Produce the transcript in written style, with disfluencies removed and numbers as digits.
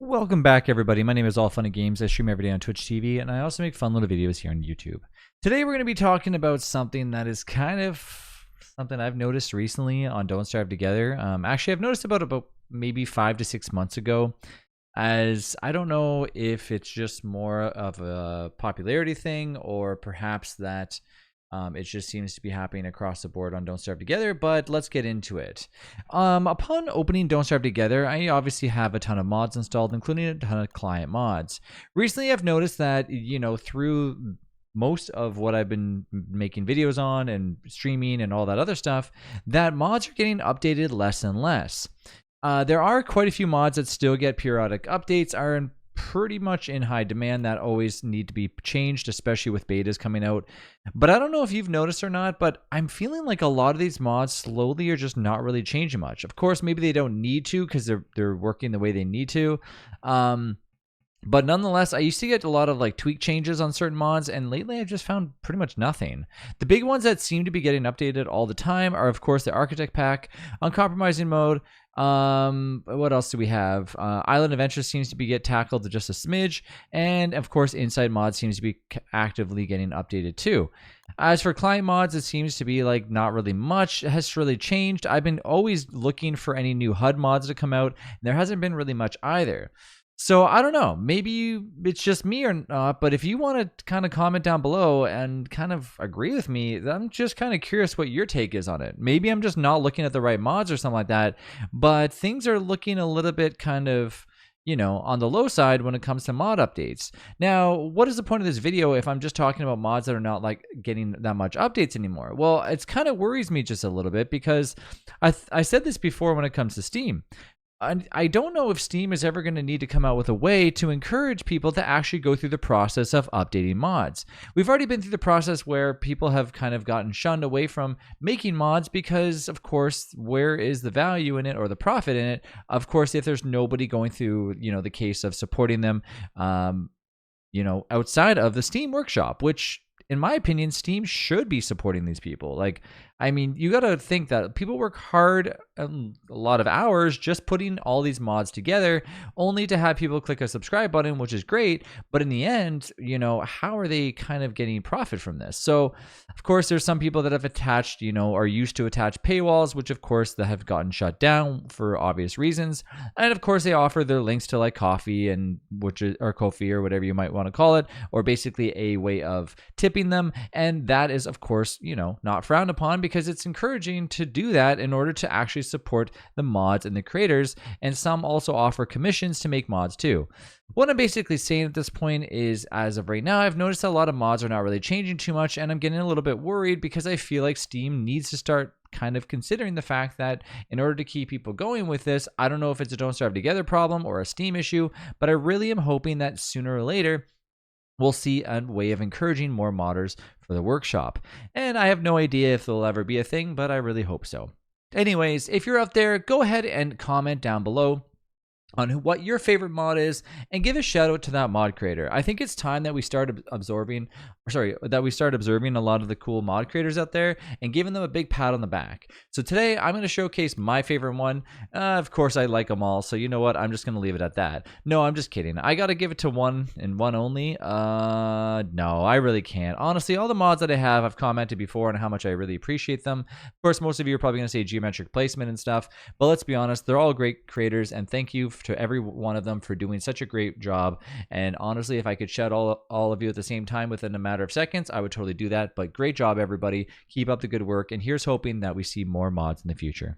Welcome back, everybody. My name is All Funny Games. I stream every day on Twitch TV, and I also make fun little videos here on YouTube. Today, we're going to be talking about something that is kind of something I've noticed recently on Don't Starve Together. Actually, I've noticed about maybe 5 to 6 months ago, as I don't know if it's just more of a popularity thing or perhaps that it just seems to be happening across the board on Don't Starve Together, but let's get into it. Upon opening Don't Starve Together, I obviously have a ton of mods installed, including a ton of client mods. Recently, I've noticed that, through most of what I've been making videos on and streaming and all that other stuff, that mods are getting updated less and less. There are quite a few mods that still get periodic updates, are pretty much in high demand, that always need to be changed, especially with betas coming out. But I don't know if you've noticed or not, but I'm feeling like a lot of these mods slowly are just not really changing much. Of course, maybe they don't need to because they're working the way they need to. But nonetheless, I used to get a lot of tweak changes on certain mods, and lately I've just found pretty much nothing. The big ones that seem to be getting updated all the time are, of course, the Architect Pack, Uncompromising Mode. What else do we have? Island Adventure seems to be get tackled to just a smidge, and of course, Inside Mod seems to be actively getting updated too. As for client mods, it seems to be not really much has really changed. I've been always looking for any new HUD mods to come out, and there hasn't been really much either. So I don't know, maybe it's just me or not, but if you want to kind of comment down below and kind of agree with me, I'm just kind of curious what your take is on it. Maybe I'm just not looking at the right mods or something like that, but things are looking a little bit kind of, on the low side when it comes to mod updates. Now, what is the point of this video if I'm just talking about mods that are not getting that much updates anymore? Well, it's kind of worries me just a little bit because I said this before when it comes to Steam. I don't know if Steam is ever going to need to come out with a way to encourage people to actually go through the process of updating mods. We've already been through the process where people have kind of gotten shunned away from making mods because, of course, where is the value in it or the profit in it? Of course, if there's nobody going through, the case of supporting them, outside of the Steam Workshop, which, in my opinion, Steam should be supporting these people. You got to think that people work hard, a lot of hours, just putting all these mods together, only to have people click a subscribe button, which is great. But in the end, how are they kind of getting profit from this? So, of course, there's some people that have attached, are used to attach paywalls, which, of course, that have gotten shut down for obvious reasons. And, of course, they offer their links to Coffee or Ko-fi or whatever you might want to call it, or basically a way of tipping them. And that is, of course, not frowned upon because it's encouraging to do that in order to actually support the mods and the creators. And some also offer commissions to make mods too. What I'm basically saying at this point is, as of right now, I've noticed that a lot of mods are not really changing too much, and I'm getting a little bit worried because I feel like Steam needs to start kind of considering the fact that in order to keep people going with this, I don't know if it's a Don't Starve Together problem or a Steam issue, but I really am hoping that sooner or later we'll see a way of encouraging more modders for the workshop. And I have no idea if there'll ever be a thing, but I really hope so. Anyways, if you're out there, go ahead and comment down below on what your favorite mod is and give a shout out to that mod creator. I think it's time that we start observing a lot of the cool mod creators out there and giving them a big pat on the back. So today I'm going to showcase my favorite one. Of course, I like them all, so you know what? I'm just going to leave it at that. No, I'm just kidding. I got to give it to one and one only. No, I really can't. Honestly, all the mods that I have, I've commented before on how much I really appreciate them. Of course, most of you are probably going to say geometric placement and stuff, but let's be honest, they're all great creators, and thank you to every one of them for doing such a great job. And honestly, if I could shout all of you at the same time within a matter of seconds, I would totally do that. But great job, everybody. Keep up the good work, and here's hoping that we see more mods in the future.